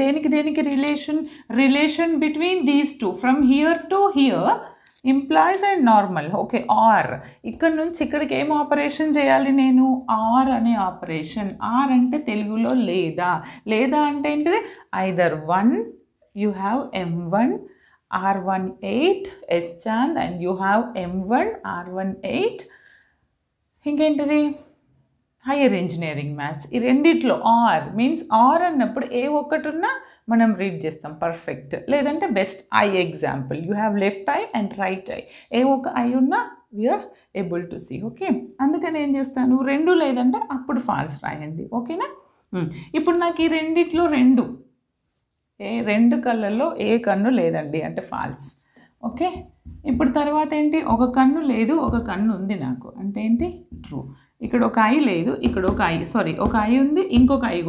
దేనికి దేనికి relation between these two from here to here employees and normal. Okay, or ఇక్కడ నుంచి ఇక్కడికి ఏం ఆపరేషన్ చేయాలి నేను? ఆర్ అనే ఆపరేషన్. ఆర్ అంటే తెలుగులో లేదా. లేదా అంటే ఏంటిది? Either 1 you have M1 R18 S Chand and you have M1 R18 ఇంకేంటిది? Higher engineering maths. ఈ రెండిట్లో ఆర్ మీన్స్ ఆర్ అన్నప్పుడు ఏ ఒక్కటి ఉన్నా మనం రీడ్ చేస్తాం పర్ఫెక్ట్. లేదంటే best eye example, you have left eye and right eye, ఏ ఒక్క ఐ ఉన్నా we are able to see. Okay, అందుకని ఏం చేస్తాను? 2 లేదంటే అప్పుడు ఫాల్స్ రాయండి. ఓకేనా? ఇప్పుడు నాకు ఈ రెండిట్లో 2 కళ్ళల్లో ఏ కన్ను లేదండి అంటే ఫాల్స్. ఓకే, ఇప్పుడు తర్వాత ఏంటి? ఒక కన్ను లేదు, ఒక కన్ను ఉంది నాకు అంటే ఏంటి? ట్రూ. ఇక్కడ ఒక ఐ లేదు, ఇక్కడ ఒక ఐ ఉంది, ఇంకొక ఐ కూడా